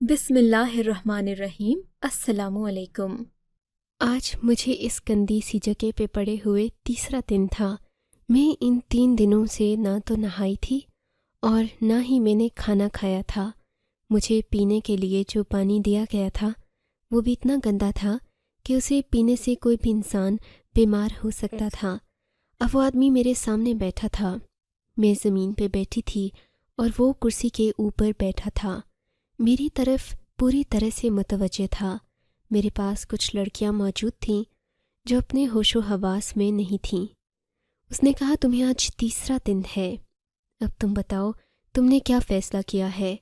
بسم اللہ الرحمن الرحیم۔ السلام علیکم۔ آج مجھے اس گندی سی جگہ پہ پڑے ہوئے تیسرا دن تھا۔ میں ان 3 دنوں سے نہ تو نہائی تھی اور نہ ہی میں نے کھانا کھایا تھا۔ مجھے پینے کے لیے جو پانی دیا گیا تھا وہ بھی اتنا گندا تھا کہ اسے پینے سے کوئی بھی انسان بیمار ہو سکتا تھا۔ اب وہ آدمی میرے سامنے بیٹھا تھا، میں زمین پہ بیٹھی تھی اور وہ کرسی کے اوپر بیٹھا تھا، میری طرف پوری طرح سے متوجہ تھا۔ میرے پاس کچھ لڑکیاں موجود تھیں جو اپنے ہوش و حواس میں نہیں تھیں۔ اس نے کہا، تمہیں آج تیسرا دن ہے، اب تم بتاؤ تم نے کیا فیصلہ کیا ہے؟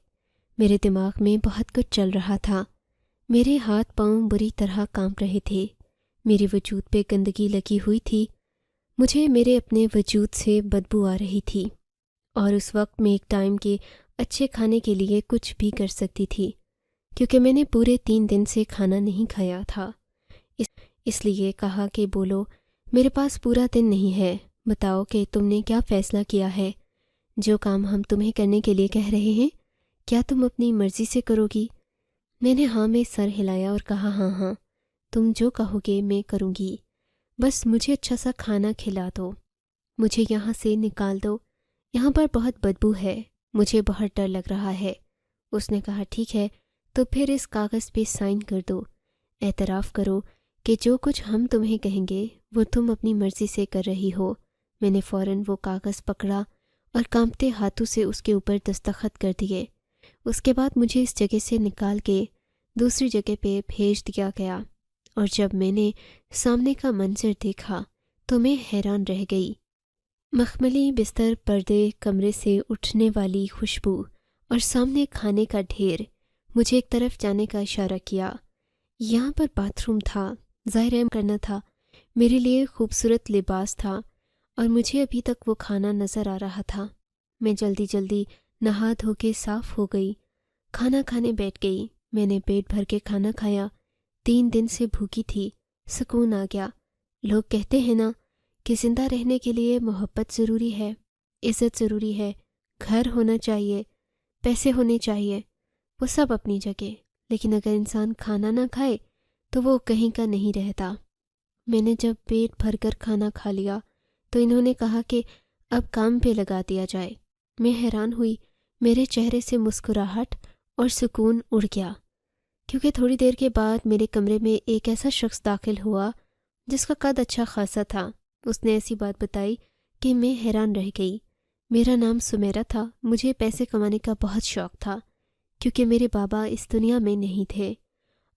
میرے دماغ میں بہت کچھ چل رہا تھا، میرے ہاتھ پاؤں بری طرح کانپ رہے تھے، میرے وجود پہ گندگی لگی ہوئی تھی، مجھے میرے اپنے وجود سے بدبو آ رہی تھی، اور اس وقت میں ایک ٹائم کے اچھے کھانے کے لیے کچھ بھی کر سکتی تھی، کیونکہ میں نے پورے 3 دن سے کھانا نہیں کھایا تھا۔ اس لیے کہا کہ بولو، میرے پاس پورا دن نہیں ہے، بتاؤ کہ تم نے کیا فیصلہ کیا ہے؟ جو کام ہم تمہیں کرنے کے لیے کہہ رہے ہیں، کیا تم اپنی مرضی سے کرو گی؟ میں نے ہاں میں سر ہلایا اور کہا، ہاں، تم جو کہو گے میں کروں گی، بس مجھے اچھا سا کھانا کھلا دو، مجھے یہاں سے نکال دو، یہاں پر بہت بدبو ہے، مجھے بہت ڈر لگ رہا ہے۔ اس نے کہا، ٹھیک ہے، تو پھر اس کاغذ پہ سائن کر دو، اعتراف کرو کہ جو کچھ ہم تمہیں کہیں گے وہ تم اپنی مرضی سے کر رہی ہو۔ میں نے فوراً وہ کاغذ پکڑا اور کانپتے ہاتھوں سے اس کے اوپر دستخط کر دیے۔ اس کے بعد مجھے اس جگہ سے نکال کے دوسری جگہ پہ بھیج دیا گیا، اور جب میں نے سامنے کا منظر دیکھا تو میں حیران رہ گئی۔ مخملی بستر، پردے، کمرے سے اٹھنے والی خوشبو اور سامنے کھانے کا ڈھیر مجھے ایک طرف جانے کا اشارہ کیا۔ یہاں پر باتھ روم تھا، ظاہر کرنا تھا، میرے لیے خوبصورت لباس تھا، اور مجھے ابھی تک وہ کھانا نظر آ رہا تھا۔ میں جلدی نہا دھو کے صاف ہو گئی، کھانا کھانے بیٹھ گئی۔ میں نے پیٹ بھر کے کھانا کھایا، 3 دن سے بھوکی تھی، سکون آ گیا۔ لوگ کہتے ہیں نا کہ زندہ رہنے کے لیے محبت ضروری ہے، عزت ضروری ہے، گھر ہونا چاہیے، پیسے ہونے چاہیے، وہ سب اپنی جگہ، لیکن اگر انسان کھانا نہ کھائے تو وہ کہیں کا نہیں رہتا۔ میں نے جب پیٹ بھر کر کھانا کھا لیا تو انہوں نے کہا کہ اب کام پہ لگا دیا جائے۔ میں حیران ہوئی، میرے چہرے سے مسکراہٹ اور سکون اڑ گیا، کیونکہ تھوڑی دیر کے بعد میرے کمرے میں ایک ایسا شخص داخل ہوا جس کا قد اچھا خاصا تھا۔ اس نے ایسی بات بتائی کہ میں حیران رہ گئی۔ میرا نام سمیرہ تھا، مجھے پیسے کمانے کا بہت شوق تھا، کیونکہ میرے بابا اس دنیا میں نہیں تھے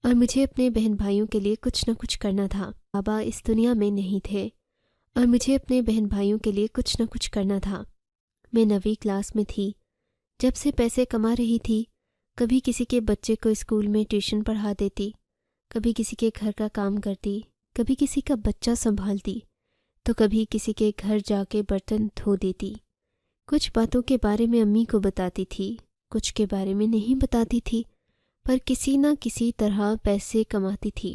اور مجھے اپنے بہن بھائیوں کے لیے کچھ نہ کچھ کرنا تھا۔ بابا اس دنیا میں نہیں تھے اور مجھے اپنے بہن بھائیوں کے لیے کچھ نہ کچھ کرنا تھا۔ میں 9ویں کلاس میں تھی، جب سے پیسے کما رہی تھی، کبھی کسی کے بچے کو اسکول میں ٹیوشن پڑھا دیتی، کبھی کسی کے گھر کا کام کرتی، کبھی کسی کا بچہ سنبھالتی، تو کبھی کسی کے گھر جا کے برتن دھو دیتی۔ کچھ باتوں کے بارے میں امی کو بتاتی تھی، کچھ کے بارے میں نہیں بتاتی تھی، پر کسی نہ کسی طرح پیسے کماتی تھی۔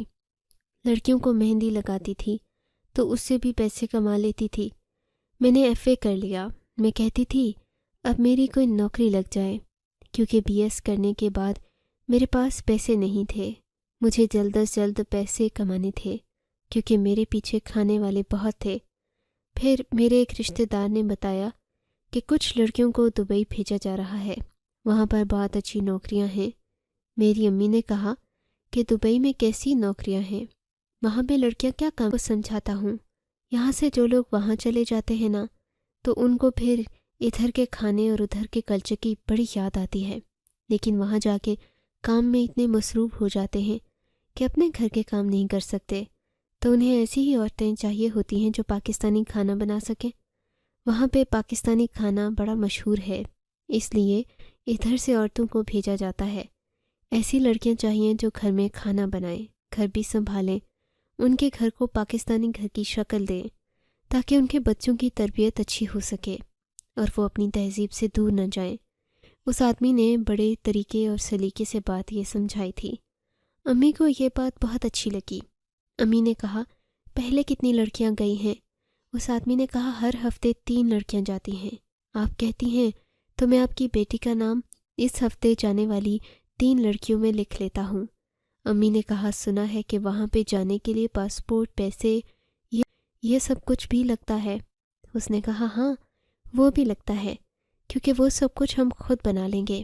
لڑکیوں کو مہندی لگاتی تھی تو اس سے بھی پیسے کما لیتی تھی۔ میں نے FA کر لیا۔ میں کہتی تھی اب میری کوئی نوکری لگ جائے، کیونکہ BS کرنے کے بعد میرے پاس پیسے نہیں تھے، مجھے جلد از جلد پیسے کمانے تھے، کیونکہ میرے پیچھے کھانے والے بہت تھے۔ پھر میرے ایک رشتہ دار نے بتایا کہ کچھ لڑکیوں کو دبئی بھیجا جا رہا ہے، وہاں پر بہت اچھی نوکریاں ہیں۔ میری امی نے کہا کہ دبئی میں کیسی نوکریاں ہیں، وہاں پہ لڑکیاں کیا کام؟ کو سمجھاتا ہوں، یہاں سے جو لوگ وہاں چلے جاتے ہیں نا، تو ان کو پھر ادھر کے کھانے اور ادھر کے کلچر کی بڑی یاد آتی ہے، لیکن وہاں جا کے کام میں اتنے مصروف ہو جاتے ہیں کہ اپنے گھر کے کام نہیں کر سکتے، تو انہیں ایسی ہی عورتیں چاہیے ہوتی ہیں جو پاکستانی کھانا بنا سکیں۔ وہاں پہ پاکستانی کھانا بڑا مشہور ہے، اس لیے ادھر سے عورتوں کو بھیجا جاتا ہے۔ ایسی لڑکیاں چاہیے جو گھر میں کھانا بنائیں، گھر بھی سنبھالیں، ان کے گھر کو پاکستانی گھر کی شکل دیں، تاکہ ان کے بچوں کی تربیت اچھی ہو سکے اور وہ اپنی تہذیب سے دور نہ جائیں۔ اس آدمی نے بڑے طریقے اور سلیقے سے بات یہ سمجھائی تھی۔ امی کو یہ بات بہت اچھی لگی۔ امی نے کہا، پہلے کتنی لڑکیاں گئی ہیں؟ اس آدمی نے کہا، ہر ہفتے 3 لڑکیاں جاتی ہیں۔ آپ کہتی ہیں تو میں آپ کی بیٹی کا نام اس ہفتے جانے والی 3 لڑکیوں میں لکھ لیتا ہوں۔ امی نے کہا سنا ہے کہ وہاں پہ جانے کے لیے پاسپورٹ، پیسے، یہ سب کچھ بھی لگتا ہے۔ اس نے کہا ہاں وہ بھی لگتا ہے، کیونکہ وہ سب کچھ ہم خود بنا لیں گے،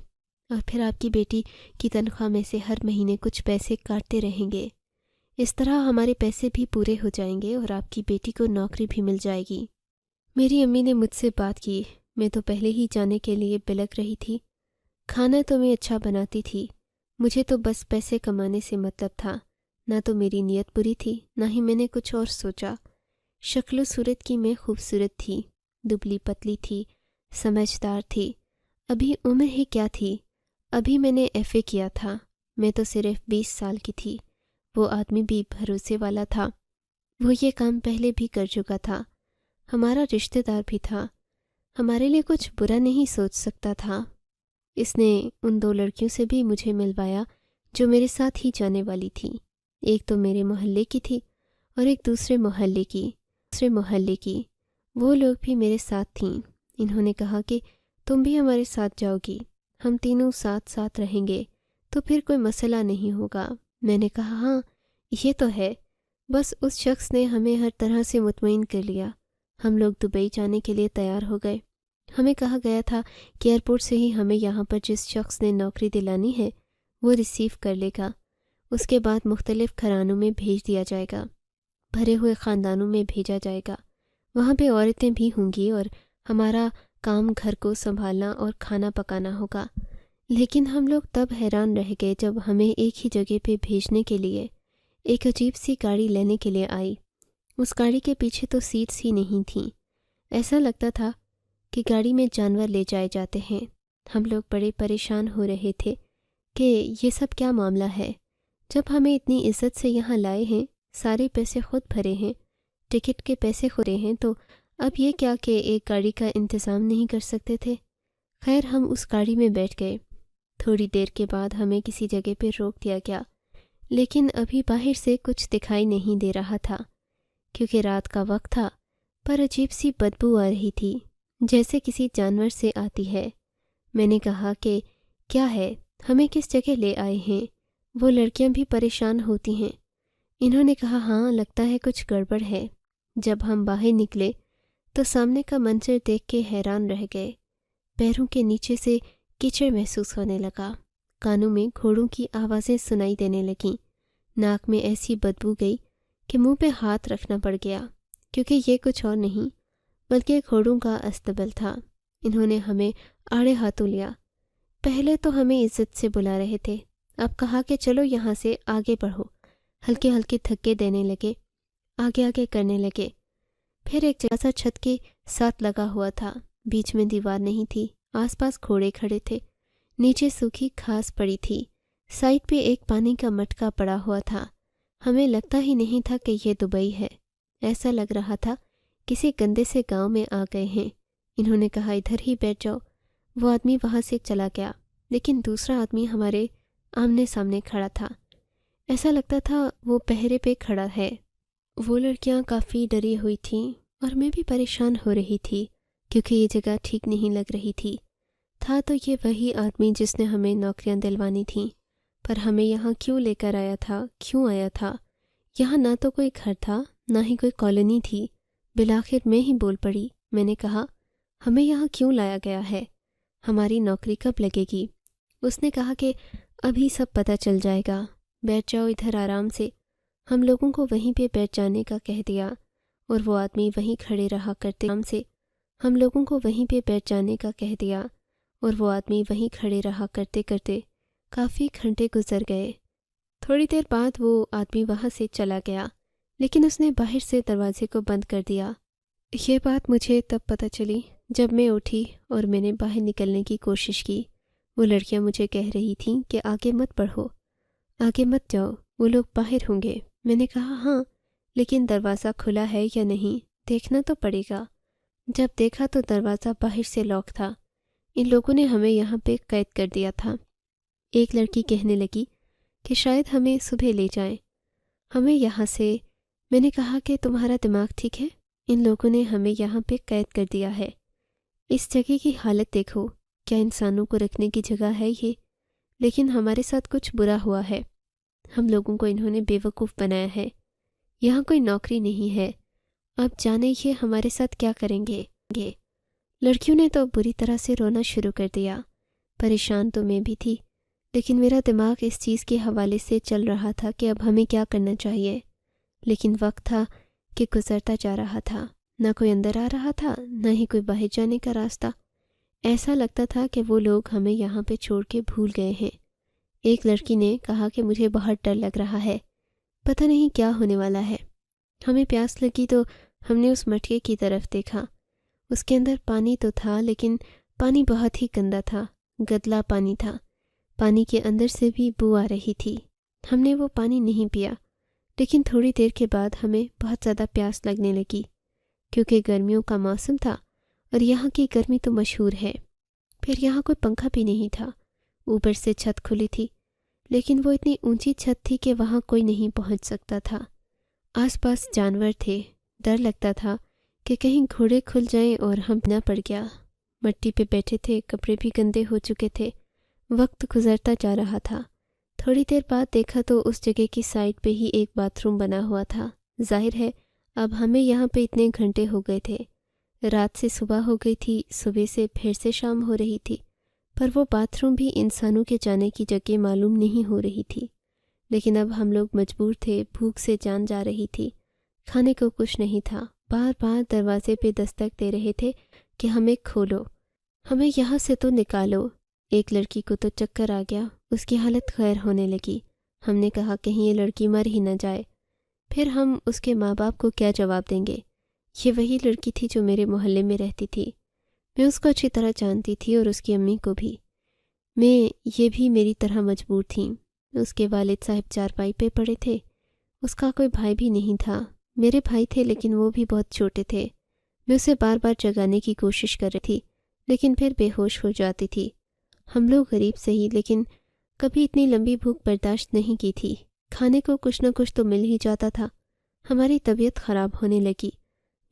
اور پھر آپ کی بیٹی کی تنخواہ میں سے ہر مہینے کچھ پیسے کاٹتے رہیں گے۔ اس طرح ہمارے پیسے بھی پورے ہو جائیں گے اور آپ کی بیٹی کو نوکری بھی مل جائے گی۔ میری امی نے مجھ سے بات کی۔ میں تو پہلے ہی جانے کے لیے بلک رہی تھی۔ کھانا تو میں اچھا بناتی تھی، مجھے تو بس پیسے کمانے سے مطلب تھا۔ نہ تو میری نیت بری تھی، نہ ہی میں نے کچھ اور سوچا۔ شکل و صورت کی میں خوبصورت تھی، دبلی پتلی تھی، سمجھدار تھی۔ ابھی عمر ہی کیا تھی، ابھی میں نے ایف اے کیا تھا، میں تو صرف 20 سال کی تھی۔ وہ آدمی بھی بھروسے والا تھا، وہ یہ کام پہلے بھی کر چکا تھا، ہمارا رشتہ دار بھی تھا، ہمارے لیے کچھ برا نہیں سوچ سکتا تھا۔ اس نے ان 2 لڑکیوں سے بھی مجھے ملوایا جو میرے ساتھ ہی جانے والی تھی۔ ایک تو میرے محلے کی تھی اور ایک دوسرے محلے کی۔ وہ لوگ بھی میرے ساتھ تھیں۔ انہوں نے کہا کہ تم بھی ہمارے ساتھ جاؤ گی، ہم تینوں ساتھ ساتھ رہیں گے تو پھر کوئی مسئلہ نہیں ہوگا۔ میں نے کہا ہاں یہ تو ہے، بس اس شخص نے ہمیں ہر طرح سے مطمئن کر لیا۔ ہم لوگ دبئی جانے کے لیے تیار ہو گئے۔ ہمیں کہا گیا تھا کہ ایئرپورٹ سے ہی ہمیں یہاں پر جس شخص نے نوکری دلانی ہے وہ ریسیو کر لے گا، اس کے بعد مختلف گھرانوں میں بھیج دیا جائے گا، بھرے ہوئے خاندانوں میں بھیجا جائے گا۔ وہاں پہ عورتیں بھی ہوں گی اور ہمارا کام گھر کو سنبھالنا اور کھانا پکانا ہوگا۔ لیکن ہم لوگ تب حیران رہ گئے جب ہمیں ایک ہی جگہ پہ بھیجنے کے لیے ایک عجیب سی گاڑی لینے کے لیے آئی۔ اس گاڑی کے پیچھے تو سیٹس ہی نہیں تھیں، ایسا لگتا تھا کہ گاڑی میں جانور لے جائے جاتے ہیں۔ ہم لوگ بڑے پریشان ہو رہے تھے کہ یہ سب کیا معاملہ ہے، جب ہمیں اتنی عزت سے یہاں لائے ہیں، سارے پیسے خود بھرے ہیں، ٹکٹ کے پیسے خورے ہیں، تو اب یہ کیا کہ ایک گاڑی کا انتظام نہیں کر سکتے تھے۔ خیر ہم اس گاڑی میں بیٹھ گئے۔ تھوڑی دیر کے بعد ہمیں کسی جگہ پہ روک دیا گیا، لیکن ابھی باہر سے کچھ دکھائی نہیں دے رہا تھا کیونکہ رات کا وقت تھا، پر عجیب سی بدبو آ رہی تھی جیسے کسی جانور سے آتی ہے۔ میں نے کہا کہ کیا ہے، ہمیں کس جگہ لے آئے ہیں؟ وہ لڑکیاں بھی پریشان ہوتی ہیں۔ انہوں نے کہا ہاں لگتا ہے کچھ گڑبڑ ہے۔ جب ہم باہر نکلے تو سامنے کا منظر دیکھ کے حیران رہ گئے۔ پیروں کے نیچے سے کیچڑ محسوس ہونے لگا، کانوں میں گھوڑوں کی آوازیں سنائی دینے لگیں، ناک میں ایسی بدبو گئی کہ منہ پہ ہاتھ رکھنا پڑ گیا، کیونکہ یہ کچھ اور نہیں بلکہ گھوڑوں کا استبل تھا۔ انہوں نے ہمیں آڑے ہاتھوں لیا۔ پہلے تو ہمیں عزت سے بلا رہے تھے، اب کہا کہ چلو یہاں سے آگے بڑھو۔ ہلکے ہلکے دھکے دینے لگے، آگے آگے کرنے لگے۔ پھر ایک جگہ سا چھت کے ساتھ لگا ہوا تھا، بیچ میں دیوار نہیں تھی، آس پاس گھوڑے کھڑے تھے، نیچے سوکھی گھاس پڑی تھی، سائڈ پہ ایک پانی کا مٹکا پڑا ہوا تھا۔ ہمیں لگتا ہی نہیں تھا کہ یہ دبئی ہے، ایسا لگ رہا تھا کسی گندے سے گاؤں میں آ گئے ہیں۔ انہوں نے کہا ادھر ہی بیٹھ جاؤ۔ وہ آدمی وہاں سے چلا گیا، لیکن دوسرا آدمی ہمارے آمنے سامنے کھڑا تھا، ایسا لگتا تھا وہ پہرے پہ کھڑا ہے۔ وہ لڑکیاں کافی ڈری ہوئی تھیں اور میں بھی پریشان ہو رہی تھی کیونکہ یہ جگہ ٹھیک نہیں لگ رہی تھی۔ تھا تو یہ وہی آدمی جس نے ہمیں نوکریاں دلوانی تھیں، پر ہمیں یہاں کیوں لے کر آیا تھا، کیوں آیا تھا؟ یہاں نہ تو کوئی گھر تھا، نہ ہی کوئی کالونی تھی۔ بالآخر میں ہی بول پڑی۔ میں نے کہا ہمیں یہاں کیوں لایا گیا ہے، ہماری نوکری کب لگے گی؟ اس نے کہا کہ ابھی سب پتہ چل جائے گا، بیٹھ جاؤ ادھر آرام سے۔ ہم لوگوں کو وہیں پہ بیٹھ جانے کا کہہ دیا اور وہ آدمی وہیں کھڑے رہا کرتے آرام سے۔ ہم لوگوں کو وہیں پہ بیٹھ جانے کا کہہ دیا اور وہ آدمی وہیں کھڑے رہا کرتے کرتے کافی گھنٹے گزر گئے۔ تھوڑی دیر بعد وہ آدمی وہاں سے چلا گیا، لیکن اس نے باہر سے دروازے کو بند کر دیا۔ یہ بات مجھے تب پتہ چلی جب میں اٹھی اور میں نے باہر نکلنے کی کوشش کی۔ وہ لڑکیاں مجھے کہہ رہی تھیں کہ آگے مت بڑھو، آگے مت جاؤ، وہ لوگ باہر ہوں گے۔ میں نے کہا ہاں لیکن دروازہ کھلا ہے یا نہیں دیکھنا تو پڑے گا۔ جب دیکھا تو دروازہ باہر سے لاک تھا، ان لوگوں نے ہمیں یہاں پہ قید کر دیا تھا۔ ایک لڑکی کہنے لگی کہ شاید ہمیں صبح لے جائیں ہمیں یہاں سے۔ میں نے کہا کہ تمہارا دماغ ٹھیک ہے، ان لوگوں نے ہمیں یہاں پہ قید کر دیا ہے، اس جگہ کی حالت دیکھو، کیا انسانوں کو رکھنے کی جگہ ہے یہ؟ لیکن ہمارے ساتھ کچھ برا ہوا ہے۔ ہم لوگوں کو انہوں نے بیوقوف بنایا ہے۔ یہاں کوئی نوکری نہیں ہے، اب جانے یہ ہمارے ساتھ کیا کریں گے۔ لڑکیوں نے تو بری طرح سے رونا شروع کر دیا۔ پریشان تو میں بھی تھی، لیکن میرا دماغ اس چیز کے حوالے سے چل رہا تھا کہ اب ہمیں کیا کرنا چاہیے۔ لیکن وقت تھا کہ گزرتا جا رہا تھا، نہ کوئی اندر آ رہا تھا، نہ ہی کوئی باہر جانے کا راستہ۔ ایسا لگتا تھا کہ وہ لوگ ہمیں یہاں پہ چھوڑ کے بھول گئے ہیں۔ ایک لڑکی نے کہا کہ مجھے بہت ڈر لگ رہا ہے، پتہ نہیں کیا ہونے والا ہے۔ ہمیں پیاس لگی تو ہم نے اس مٹکے کی طرف دیکھا۔ اس کے اندر پانی تو تھا، لیکن پانی بہت ہی گندا تھا، گدلا پانی تھا۔ پانی کے اندر سے بھی بو آ رہی تھی۔ ہم نے وہ پانی نہیں پیا، لیکن تھوڑی دیر کے بعد ہمیں بہت زیادہ پیاس لگنے لگی، کیونکہ گرمیوں کا موسم تھا اور یہاں کی گرمی تو مشہور ہے۔ پھر یہاں کوئی پنکھا بھی نہیں تھا، اوپر سے چھت کھلی تھی، لیکن وہ اتنی اونچی چھت تھی کہ وہاں کوئی نہیں پہنچ سکتا تھا۔ آس پاس جانور تھے، ڈر لگتا تھا کہ کہیں گھوڑے کھل جائیں اور ہم نہ پڑ گیا۔ مٹی پہ بیٹھے تھے، کپڑے بھی گندے ہو چکے تھے۔ وقت گزرتا جا رہا تھا۔ تھوڑی دیر بعد دیکھا تو اس جگہ کی سائڈ پہ ہی ایک باتھ روم بنا ہوا تھا۔ ظاہر ہے اب ہمیں یہاں پہ اتنے گھنٹے ہو گئے تھے، رات سے صبح ہو گئی تھی، صبح سے پھر سے شام ہو رہی تھی، پر وہ باتھ روم بھی انسانوں کے جانے کی جگہ معلوم نہیں ہو رہی تھی۔ لیکن اب ہم لوگ مجبور تھے، بھوک سے جان جا رہی تھی، کھانے کو کچھ نہیں تھا۔ بار بار دروازے پہ دستک دے رہے تھے کہ ہمیں کھولو، ہمیں یہاں سے تو نکالو۔ ایک لڑکی کو تو چکر آ گیا، اس کی حالت خیر ہونے لگی۔ ہم نے کہا کہیں یہ لڑکی مر ہی نہ جائے، پھر ہم اس کے ماں باپ کو کیا جواب دیں گے۔ یہ وہی لڑکی تھی جو میرے محلے میں رہتی تھی، میں اس کو اچھی طرح جانتی تھی اور اس کی امی کو بھی۔ یہ بھی میری طرح مجبور تھیں۔ اس کے والد صاحب چارپائی پہ پڑے تھے، اس کا کوئی بھائی بھی نہیں تھا۔ میرے بھائی تھے لیکن وہ بھی بہت چھوٹے تھے۔ میں اسے بار بار جگانے کی کوشش کر رہی تھی، لیکن پھر بے ہوش ہو جاتی تھی۔ ہم لوگ غریب صحیح، لیکن کبھی اتنی لمبی بھوک برداشت نہیں کی تھی۔ کھانے کو کچھ نہ کچھ تو مل ہی جاتا تھا۔ ہماری طبیعت خراب ہونے لگی،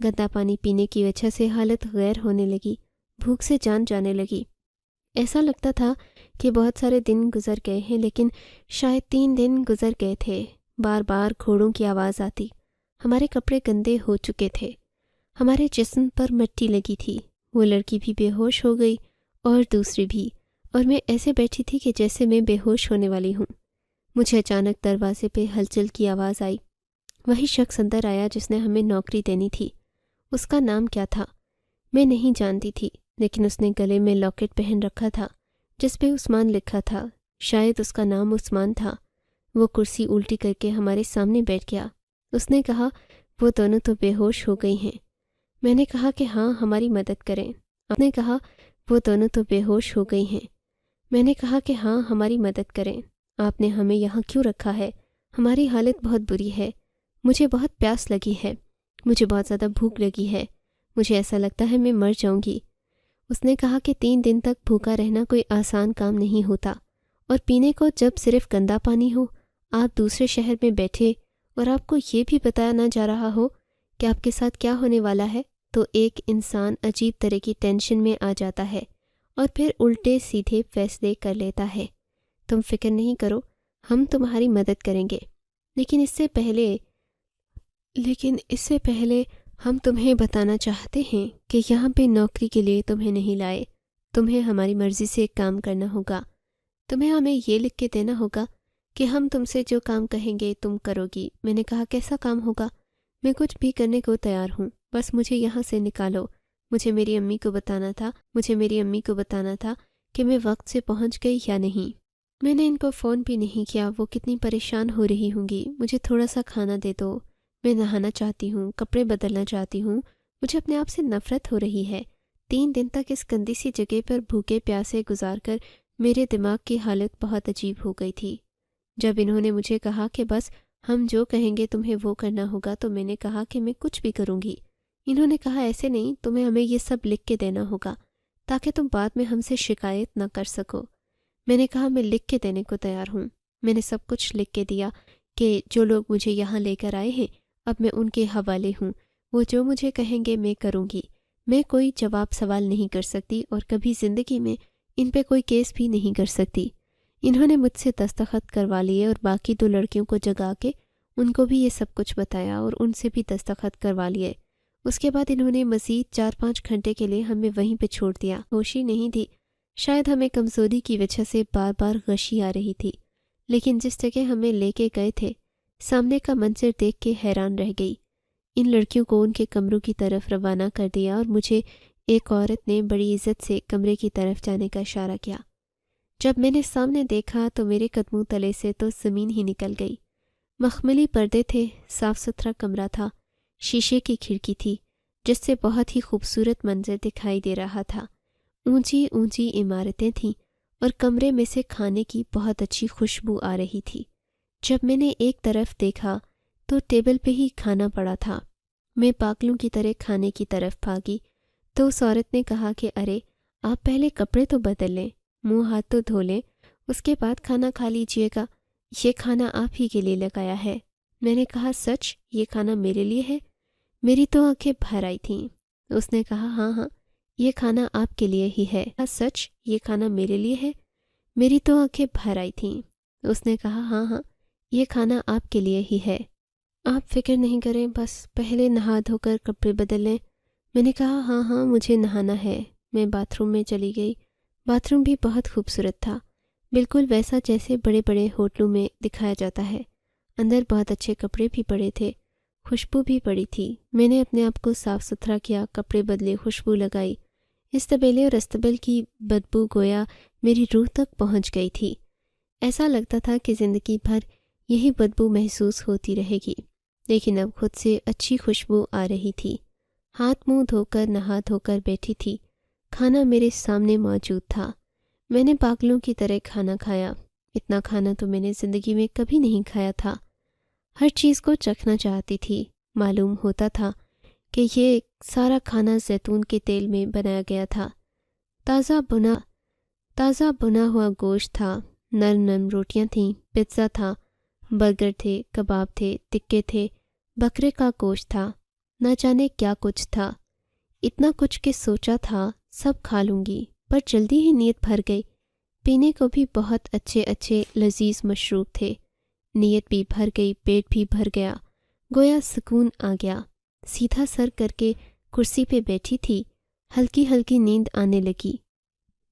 گندا پانی پینے کی وجہ سے حالت غیر ہونے لگی، بھوک سے جان جانے لگی۔ ایسا لگتا تھا کہ بہت سارے دن گزر گئے ہیں، لیکن شاید 3 دن گزر گئے تھے۔ بار بار گھوڑوں کی آواز آتی، ہمارے کپڑے گندے ہو چکے تھے، ہمارے جسم پر مٹی لگی تھی۔ وہ لڑکی بھی بے ہوش ہو گئی اور دوسری بھی، اور میں ایسے بیٹھی تھی کہ جیسے میں بے ہوش ہونے والی ہوں۔ مجھے اچانک دروازے پہ ہلچل کی آواز آئی۔ وہی شخص اندر آیا جس نے ہمیں نوکری دینی تھی۔ اس کا نام کیا تھا میں نہیں جانتی تھی، لیکن اس نے گلے میں لاکٹ پہن رکھا تھا جس پہ عثمان لکھا تھا۔ شاید اس کا نام عثمان تھا۔ وہ کرسی الٹی کر کے ہمارے سامنے بیٹھ گیا۔ اس نے کہا وہ دونوں تو بے ہوش ہو گئی ہیں۔ میں نے کہا کہ ہاں ہماری مدد کریں۔ اس نے کہا وہ دونوں تو بے ہوش ہو گئی ہیں۔ میں نے کہا کہ ہاں ہماری مدد کریں۔ آپ نے ہمیں یہاں کیوں رکھا ہے؟ ہماری حالت بہت بری ہے، مجھے بہت پیاس لگی ہے، مجھے بہت زیادہ بھوک لگی ہے، مجھے ایسا لگتا ہے میں مر جاؤں گی۔ اس نے کہا کہ 3 دن تک بھوکا رہنا کوئی آسان کام نہیں ہوتا، اور پینے کو جب صرف گندا پانی ہو، آپ دوسرے شہر میں بیٹھے اور آپ کو یہ بھی بتایا نہ جا رہا ہو کہ آپ کے ساتھ کیا ہونے والا ہے، تو ایک انسان عجیب طرح کی ٹینشن میں آ جاتا ہے اور پھر الٹے سیدھے فیصلے کر لیتا ہے۔ تم فکر نہیں کرو، ہم تمہاری مدد کریں گے، لیکن اس سے پہلے ہم تمہیں بتانا چاہتے ہیں کہ یہاں پہ نوکری کے لیے تمہیں نہیں لائے۔ تمہیں ہماری مرضی سے کام کرنا ہوگا۔ تمہیں ہمیں یہ لکھ کے دینا ہوگا کہ ہم تم سے جو کام کہیں گے تم کرو گی۔ میں نے کہا کیسا کام ہوگا؟ میں کچھ بھی کرنے کو تیار ہوں، بس مجھے یہاں سے نکالو۔ مجھے میری امی کو بتانا تھا کہ میں وقت سے پہنچ گئی یا نہیں۔ میں نے ان کو فون بھی نہیں کیا، وہ کتنی پریشان ہو رہی ہوں گی۔ مجھے تھوڑا سا کھانا دے دو، میں نہانا چاہتی ہوں، کپڑے بدلنا چاہتی ہوں، مجھے اپنے آپ سے نفرت ہو رہی ہے۔ 3 دن تک اس گندی سی جگہ پر بھوکے پیاسے گزار کر میرے دماغ کی حالت بہت عجیب ہو گئی تھی۔ جب انہوں نے مجھے کہا کہ بس ہم جو کہیں گے تمہیں وہ کرنا ہوگا، تو میں نے کہا کہ میں کچھ بھی کروں گی۔ انہوں نے کہا ایسے نہیں، تمہیں ہمیں یہ سب لکھ کے دینا ہوگا تاکہ تم بعد میں ہم سے شکایت نہ کر سکو۔ میں نے کہا میں لکھ کے دینے کو تیار ہوں۔ میں نے سب کچھ لکھ کے دیا کہ جو لوگ مجھے یہاں لے کر آئے ہیں اب میں ان کے حوالے ہوں، وہ جو مجھے کہیں گے میں کروں گی۔ میں کوئی جواب سوال نہیں کر سکتی اور کبھی زندگی میں ان پہ کوئی کیس بھی نہیں کر سکتی۔ انہوں نے مجھ سے دستخط کروا لیے اور باقی 2 لڑکیوں کو جگا کے ان کو بھی یہ سب کچھ بتایا اور ان سے بھی دستخط کروا لیے۔ اس کے بعد انہوں نے مزید 4-5 گھنٹے کے لیے ہمیں وہیں پہ چھوڑ دیا۔ ہوش ہی نہیں تھی، شاید ہمیں کمزوری کی وجہ سے بار بار غشی آ رہی تھی، لیکن جس جگہ ہمیں لے کے گئے تھے سامنے کا منظر دیکھ کے حیران رہ گئی۔ ان لڑکیوں کو ان کے کمروں کی طرف روانہ کر دیا اور مجھے ایک عورت نے بڑی عزت سے کمرے کی طرف جانے کا اشارہ کیا۔ جب میں نے سامنے دیکھا تو میرے قدموں تلے سے تو زمین ہی نکل گئی۔ مخملی پردے تھے، صاف ستھرا کمرہ تھا، شیشے کی کھڑکی تھی جس سے بہت ہی خوبصورت منظر دکھائی دے رہا تھا۔ اونچی اونچی عمارتیں تھیں اور کمرے میں سے کھانے کی بہت اچھی خوشبو آ رہی تھی۔ جب میں نے ایک طرف دیکھا تو ٹیبل پہ ہی کھانا پڑا تھا۔ میں پاگلوں کی طرح کھانے کی طرف بھاگی تو اس عورت نے کہا کہ ارے آپ پہلے کپڑے تو بدل لیں، منہ ہاتھ تو دھو لیں، اس کے بعد کھانا کھا لیجئے گا، یہ کھانا آپ ہی کے لیے لگایا ہے۔ میں نے کہا سچ یہ کھانا میرے لیے ہے؟ میری تو آنکھیں بھر آئی تھیں۔ اس نے کہا ہاں ہاں یہ کھانا آپ کے لیے ہی ہے۔ سچ یہ کھانا میرے لیے ہے؟ میری تو آنکھیں بھر آئی تھیں۔ اس نے کہا ہاں ہاں یہ کھانا آپ کے لیے ہی ہے، آپ فکر نہیں کریں، بس پہلے نہا دھو کر کپڑے بدل لیں۔ میں نے کہا ہاں ہاں مجھے نہانا ہے۔ میں باتھ روم میں چلی گئی۔ باتھ روم بھی بہت خوبصورت تھا، بالکل ویسا جیسے بڑے بڑے ہوٹلوں میں دکھایا جاتا ہے۔ اندر بہت اچھے کپڑے بھی پڑے تھے، خوشبو بھی پڑی تھی۔ میں نے اپنے آپ کو صاف ستھرا کیا، کپڑے بدلے، خوشبو لگائی۔ استبیلے اور استبل کی بدبو گویا میری روح تک پہنچ گئی تھی۔ ایسا لگتا تھا کہ زندگی بھر یہی بدبو محسوس ہوتی رہے گی، لیکن اب خود سے اچھی خوشبو آ رہی تھی۔ ہاتھ منہ دھو کر نہا دھو کر بیٹھی تھی، کھانا میرے سامنے موجود تھا۔ میں نے پاگلوں کی طرح کھانا کھایا۔ اتنا کھانا تو میں نے زندگی میں کبھی نہیں کھایا تھا۔ ہر چیز کو چکھنا چاہتی تھی۔ معلوم ہوتا تھا کہ یہ سارا کھانا زیتون کے تیل میں بنایا گیا تھا۔ تازہ بنا ہوا گوشت تھا، نرم نرم روٹیاں تھیں، پیزا تھا، برگر تھے، کباب تھے، ٹکے تھے، بکرے کا گوشت تھا، نہ جانے کیا کچھ تھا۔ اتنا کچھ کہ سوچا تھا سب کھا لوں گی، پر جلدی ہی نیت بھر گئی۔ پینے کو بھی بہت اچھے اچھے لذیذ مشروب تھے۔ نیت بھی بھر گئی، پیٹ بھی بھر گیا، گویا سکون آ گیا۔ سیدھا سر کر کے کرسی پہ بیٹھی تھی، ہلکی ہلکی نیند آنے لگی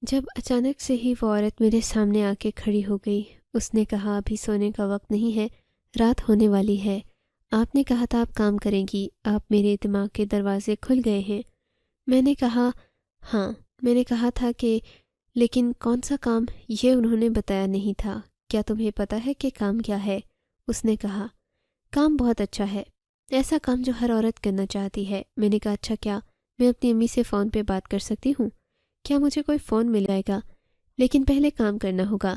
جب اچانک سے ہی وہ عورت میرے سامنے آ کے کھڑی ہو گئی۔ اس نے کہا ابھی سونے کا وقت نہیں ہے، رات ہونے والی ہے، آپ نے کہا تھا آپ کام کریں گی، آپ میرے دماغ کے دروازے کھل گئے ہیں۔ میں نے کہا ہاں، میں نے کہا تھا کہ لیکن کون سا کام؟ یہ انہوں نے بتایا نہیں تھا۔ کیا تمہیں پتہ ہے کہ کام کیا ہے؟ اس نے کہا کام بہت اچھا ہے، ایسا کام جو ہر عورت کرنا چاہتی ہے۔ میں نے کہا اچھا کیا میں اپنی امی سے فون پہ بات کر سکتی ہوں؟ کیا مجھے کوئی فون مل جائے گا؟ لیکن پہلے کام کرنا ہوگا۔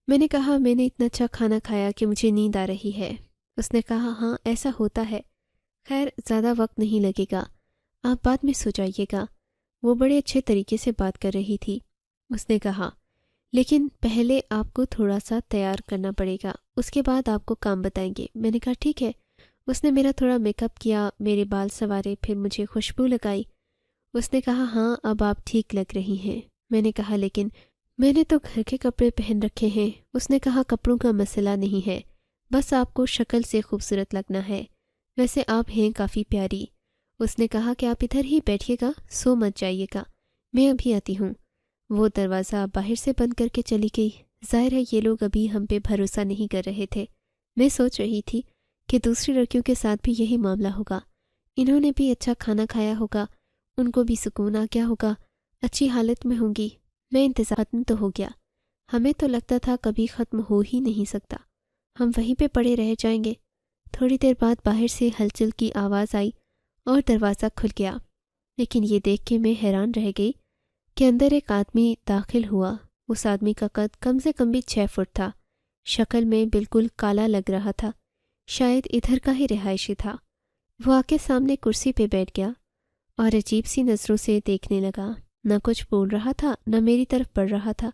میں نے کہا میں نے اتنا اچھا کھانا کھایا کہ مجھے نیند آ رہی ہے۔ اس نے کہا ہاں ایسا ہوتا ہے، خیر زیادہ وقت نہیں لگے گا، آپ بعد میں سو جائیے گا۔ وہ بڑے اچھے طریقے سے بات کر رہی تھی۔ اس نے کہا لیکن پہلے آپ کو تھوڑا سا تیار کرنا پڑے گا، اس کے بعد آپ کو کام بتائیں گے۔ میں نے کہا ٹھیک ہے۔ اس نے میرا تھوڑا میک اپ کیا، میرے بال سنوارے، پھر مجھے خوشبو لگائی۔ اس نے کہا ہاں اب آپ ٹھیک لگ رہی ہیں۔ میں نے کہا لیکن میں نے تو گھر کے کپڑے پہن رکھے ہیں۔ اس نے کہا کپڑوں کا مسئلہ نہیں ہے، بس آپ کو شکل سے خوبصورت لگنا ہے، ویسے آپ ہیں کافی پیاری۔ اس نے کہا کہ آپ ادھر ہی بیٹھیے گا، سو مت جائیے گا، میں ابھی آتی ہوں۔ وہ دروازہ باہر سے بند کر کے چلی گئی۔ ظاہر ہے یہ لوگ ابھی ہم پہ بھروسہ نہیں کر رہے تھے۔ میں سوچ رہی تھی کہ دوسری لڑکیوں کے ساتھ بھی یہی معاملہ ہوگا، انہوں نے بھی اچھا کھانا کھایا ہوگا، ان کو بھی سکون آ گیا ہوگا، اچھی حالت میں ہوں گی۔ میں انتظار ختم تو ہو گیا، ہمیں تو لگتا تھا کبھی ختم ہو ہی نہیں سکتا، ہم وہیں پہ پڑے رہ جائیں گے۔ تھوڑی دیر بعد باہر سے ہلچل کی آواز آئی اور دروازہ کھل گیا، لیکن یہ دیکھ کے میں حیران رہ گئی کہ اندر ایک آدمی داخل ہوا۔ اس آدمی کا قد کم سے کم بھی 6 فٹ تھا، شکل میں بالکل کالا لگ رہا تھا، شاید ادھر کا ہی رہائشی تھا۔ وہ آ کے سامنے کرسی پہ بیٹھ گیا اور عجیب سی نظروں سے دیکھنے لگا، نہ کچھ بول رہا تھا نہ میری طرف بڑھ رہا تھا۔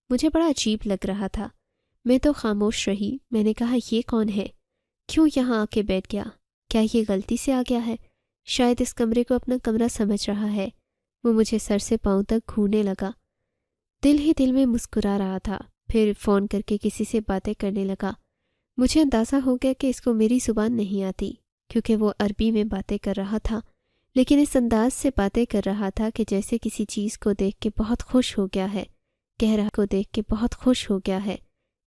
مجھے بڑا عجیب لگ رہا تھا، میں تو خاموش رہی۔ میں نے کہا یہ کون ہے؟ کیوں یہاں آ کے بیٹھ گیا؟ کیا یہ غلطی سے آ گیا ہے؟ شاید اس کمرے کو اپنا کمرہ سمجھ رہا ہے۔ وہ مجھے سر سے پاؤں تک گھورنے لگا، دل ہی دل میں مسکرا رہا تھا۔ پھر فون کر کے کسی سے باتیں کرنے لگا۔ مجھے اندازہ ہو گیا کہ اس کو میری زبان نہیں آتی، کیونکہ وہ عربی میں باتیں کر رہا تھا، لیکن اس انداز سے باتیں کر رہا تھا کہ جیسے کسی چیز کو دیکھ کے بہت خوش ہو گیا ہے،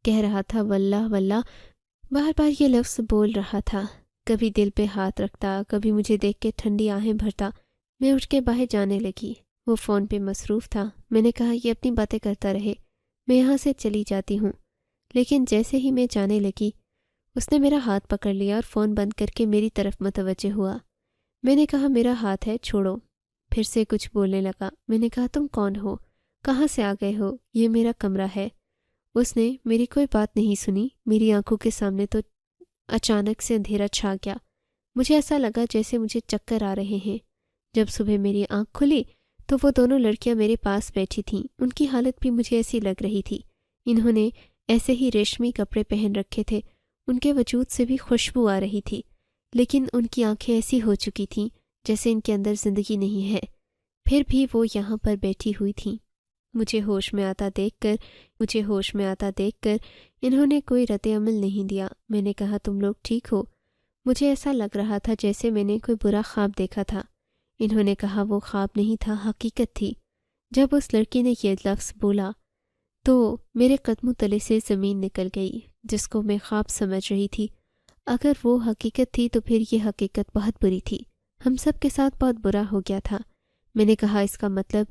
کہہ رہا تھا واللہ واللہ، بار بار یہ لفظ بول رہا تھا۔ کبھی دل پہ ہاتھ رکھتا، کبھی مجھے دیکھ کے ٹھنڈی آہیں بھرتا۔ میں اٹھ کے باہر جانے لگی۔ وہ فون پہ مصروف تھا۔ میں نے کہا یہ اپنی باتیں کرتا رہے، میں یہاں سے چلی جاتی ہوں۔ لیکن جیسے ہی میں جانے لگی، اس نے میرا ہاتھ پکڑ لیا اور فون بند کر کے میری طرف متوجہ ہوا۔ میں نے کہا میرا ہاتھ ہے، چھوڑو۔ پھر سے کچھ بولنے لگا۔ میں نے کہا تم کون ہو؟ کہاں سے آ گئے ہو؟ یہ میرا کمرہ ہے۔ اس نے میری کوئی بات نہیں سنی۔ میری آنکھوں کے سامنے تو اچانک سے اندھیرا چھا گیا۔ مجھے ایسا لگا جیسے مجھے چکر آ رہے ہیں۔ جب صبح میری آنکھ کھلی تو وہ دونوں لڑکیاں میرے پاس بیٹھی تھیں۔ ان کی حالت بھی مجھے ایسی لگ رہی تھی۔ انہوں نے ایسے ہی ریشمی کپڑے پہن رکھے تھے، ان کے وجود سے بھی خوشبو آ رہی تھی، لیکن ان کی آنکھیں ایسی ہو چکی تھیں جیسے ان کے اندر زندگی نہیں ہے۔ پھر بھی وہ یہاں پر بیٹھی ہوئی تھیں۔ مجھے ہوش میں آتا دیکھ کر انہوں نے کوئی رد عمل نہیں دیا۔ میں نے کہا تم لوگ ٹھیک ہو؟ مجھے ایسا لگ رہا تھا جیسے میں نے کوئی برا خواب دیکھا تھا۔ انہوں نے کہا وہ خواب نہیں تھا، حقیقت تھی۔ جب اس لڑکی نے یہ لفظ بولا تو میرے قدموں تلے سے زمین نکل گئی، جس کو میں خواب سمجھ رہی تھی۔ اگر وہ حقیقت تھی تو پھر یہ حقیقت بہت بری تھی۔ ہم سب کے ساتھ بہت برا ہو گیا تھا۔ میں نے کہا اس کا مطلب؟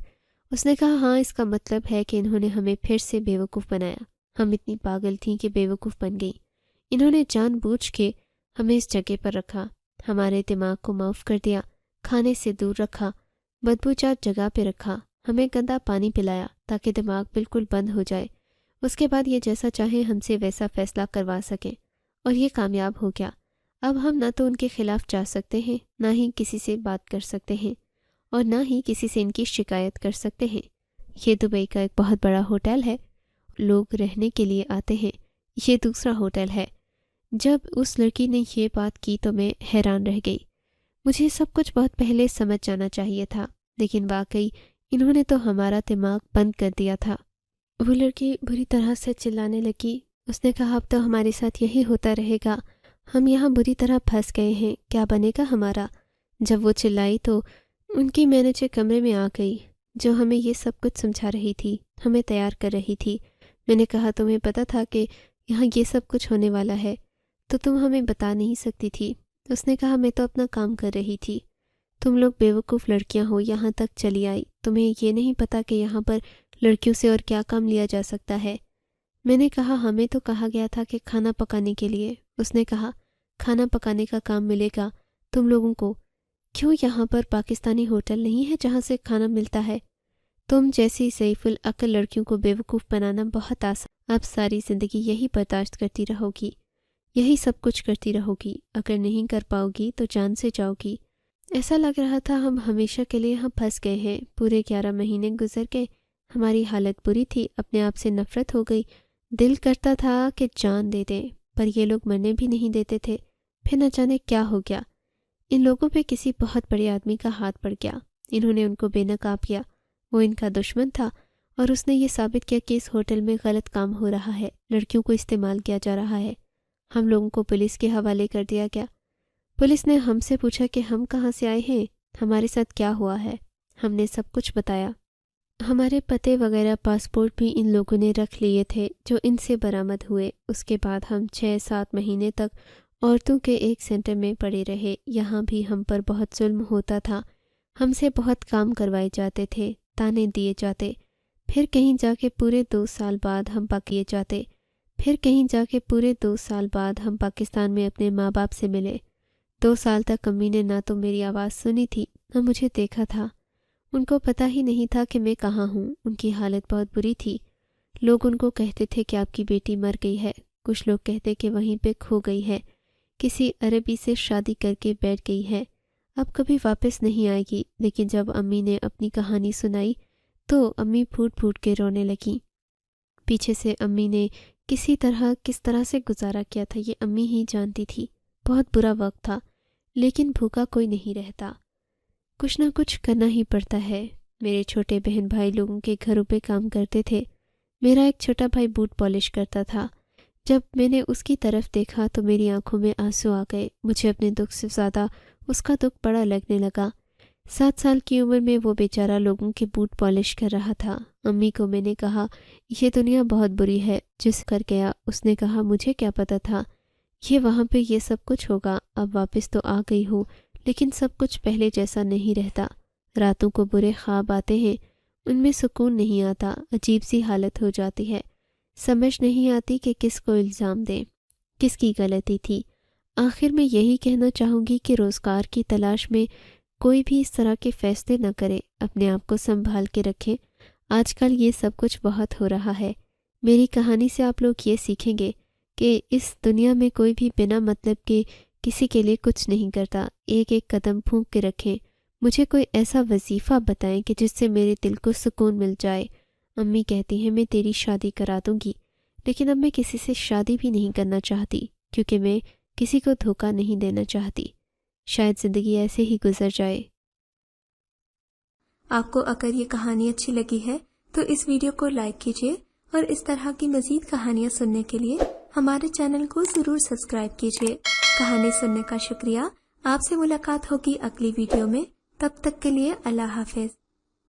اس نے کہا ہاں، اس کا مطلب ہے کہ انہوں نے ہمیں پھر سے بیوقوف بنایا۔ ہم اتنی پاگل تھیں کہ بیوقوف بن گئیں۔ انہوں نے جان بوجھ کے ہمیں اس جگہ پر رکھا، ہمارے دماغ کو معاف کر دیا، کھانے سے دور رکھا، بدبوجات جگہ پہ رکھا، ہمیں گندا پانی پلایا تاکہ دماغ بالکل بند ہو جائے۔ اس کے بعد یہ جیسا چاہیں ہم سے ویسا فیصلہ کروا سکیں، اور یہ کامیاب ہو گیا۔ اب ہم نہ تو ان کے خلاف جا سکتے ہیں، نہ ہی کسی سے بات کر سکتے ہیں، اور نہ ہی کسی سے ان کی شکایت کر سکتے ہیں۔ یہ دبئی کا ایک بہت بڑا ہوٹل ہے، لوگ رہنے کے لیے آتے ہیں۔ یہ دوسرا ہوٹل ہے۔ جب اس لڑکی نے یہ بات کی تو میں حیران رہ گئی۔ مجھے سب کچھ بہت پہلے سمجھ جانا چاہیے تھا، لیکن واقعی انہوں نے تو ہمارا دماغ بند کر دیا تھا۔ وہ لڑکی بری طرح سے چلانے لگی۔ اس نے کہا اب تو ہمارے ساتھ یہی ہوتا رہے گا، ہم یہاں بری طرح پھنس گئے ہیں، کیا بنے گا ہمارا؟ جب وہ چلائی تو ان کی مینیجر کمرے میں آ گئی، جو ہمیں یہ سب کچھ سمجھا رہی تھی، ہمیں تیار کر رہی تھی۔ میں نے کہا تمہیں پتہ تھا کہ یہاں یہ سب کچھ ہونے والا ہے، تو تم ہمیں بتا نہیں سکتی تھی۔ اس نے کہا میں تو اپنا کام کر رہی تھی، تم لوگ بیوقوف لڑکیاں ہو، یہاں تک چلی آئی، تمہیں یہ نہیں پتا کہ یہاں پر لڑکیوں سے اور کیا کام لیا جا سکتا ہے۔ میں نے کہا ہمیں تو کہا گیا تھا کہ کھانا پکانے کے لیے۔ اس نے کہا کھانا پکانے کا کام ملے گا تم لوگوں کو؟ کیوں یہاں پر پاکستانی ہوٹل نہیں ہے جہاں سے کھانا ملتا ہے؟ تم جیسی ضعیف العقل لڑکیوں کو بیوقوف بنانا بہت آسان۔ اب ساری زندگی یہی برداشت کرتی رہو گی، یہی سب کچھ کرتی رہو گی، اگر نہیں کر پاؤ گی تو جان سے جاؤ گی۔ ایسا لگ رہا تھا ہم ہمیشہ کے لیے یہاں پھنس گئے ہیں۔ پورے 11 مہینے گزر گئے، ہماری حالت بری تھی، اپنے آپ سے نفرت ہو گئی، دل کرتا تھا کہ جان دے دیں، پر یہ لوگ مرنے بھی نہیں دیتے تھے۔ پھر نہ جانے کیا ہو گیا، ان لوگوں پہ کسی بہت بڑے آدمی کا ہاتھ پڑ گیا، انہوں نے ان کو بے نقاب کیا۔ وہ ان کا دشمن تھا اور اس نے یہ ثابت کیا کہ اس ہوٹل میں غلط کام ہو رہا ہے، لڑکیوں کو استعمال کیا جا رہا ہے۔ ہم لوگوں کو پولیس کے حوالے کر دیا گیا۔ پولیس نے ہم سے پوچھا کہ ہم کہاں سے آئے ہیں، ہمارے ساتھ کیا ہوا ہے۔ ہم نے سب کچھ بتایا۔ ہمارے پتے وغیرہ پاسپورٹ بھی ان لوگوں نے رکھ لیے تھے جو ان سے برآمد ہوئے۔ اس کے بعد ہم 6-7 مہینے تک عورتوں کے ایک سینٹر میں پڑے رہے۔ یہاں بھی ہم پر بہت ظلم ہوتا تھا، ہم سے بہت کام کروائے جاتے تھے، تانے دیے جاتے۔ پھر کہیں جا کے پورے 2 سال بعد ہم پاکستان میں اپنے ماں باپ سے ملے۔ 2 سال تک امی نے نہ تو میری آواز سنی تھی نہ مجھے دیکھا تھا۔ ان کو پتہ ہی نہیں تھا کہ میں کہاں ہوں۔ ان کی حالت بہت بری تھی۔ لوگ ان کو کہتے تھے کہ آپ کی بیٹی مر گئی ہے، کچھ لوگ کہتے کہ وہیں پہ کھو گئی ہے، کسی عربی سے شادی کر کے بیٹھ گئی ہے، اب کبھی واپس نہیں آئے گی۔ لیکن جب امی نے اپنی کہانی سنائی تو امی پھوٹ پھوٹ کے رونے لگیں۔ پیچھے سے امی نے کس طرح سے گزارا کیا تھا یہ امی ہی جانتی تھی۔ بہت برا وقت تھا، لیکن بھوکا کوئی نہیں رہتا، کچھ نہ کچھ کرنا ہی پڑتا ہے۔ میرے چھوٹے بہن بھائی لوگوں کے گھروں پہ کام کرتے تھے، میرا ایک چھوٹا بھائی بوٹ پالش کرتا تھا۔ جب میں نے اس کی طرف دیکھا تو میری آنکھوں میں آنسو آ گئے۔ مجھے اپنے دکھ سے زیادہ اس کا دکھ بڑا لگنے لگا۔ 7 سال کی عمر میں وہ بیچارہ لوگوں کے بوٹ پالش کر رہا تھا۔ امی کو میں نے کہا یہ دنیا بہت بری ہے، جس کر گیا۔ اس نے کہا مجھے کیا پتا تھا یہ وہاں پہ یہ سب کچھ ہوگا۔ اب واپس تو آ گئی ہوں، لیکن سب کچھ پہلے جیسا نہیں رہتا۔ راتوں کو برے خواب آتے ہیں، ان میں سکون نہیں آتا، عجیب سی حالت ہو جاتی ہے۔ سمجھ نہیں آتی کہ کس کو الزام دیں، کس کی غلطی تھی۔ آخر میں یہی کہنا چاہوں گی کہ روزگار کی تلاش میں کوئی بھی اس طرح کے فیصلے نہ کرے، اپنے آپ کو سنبھال کے رکھیں۔ آج کل یہ سب کچھ بہت ہو رہا ہے۔ میری کہانی سے آپ لوگ یہ سیکھیں گے کہ اس دنیا میں کوئی بھی بنا مطلب کے کسی کے لیے کچھ نہیں کرتا۔ ایک ایک قدم پھونک کے رکھیں۔ مجھے کوئی ایسا وظیفہ بتائیں کہ جس سے میرے دل کو سکون مل جائے۔ امی کہتی ہیں میں تیری شادی کرا دوں گی، لیکن اب میں کسی سے شادی بھی نہیں کرنا چاہتی، کیونکہ میں کسی کو دھوکہ نہیں دینا چاہتی۔ شاید زندگی ایسے ہی گزر جائے۔ آپ کو اگر یہ کہانی اچھی لگی ہے تو اس ویڈیو کو لائک کیجیے، اور اس طرح کی مزید کہانیاں سننے کے لیے ہمارے چینل کو ضرور سبسکرائب کیجیے۔ کہانی سننے کا شکریہ۔ آپ سے ملاقات ہوگی اگلی ویڈیو میں، تب تک کے لیے اللہ حافظ۔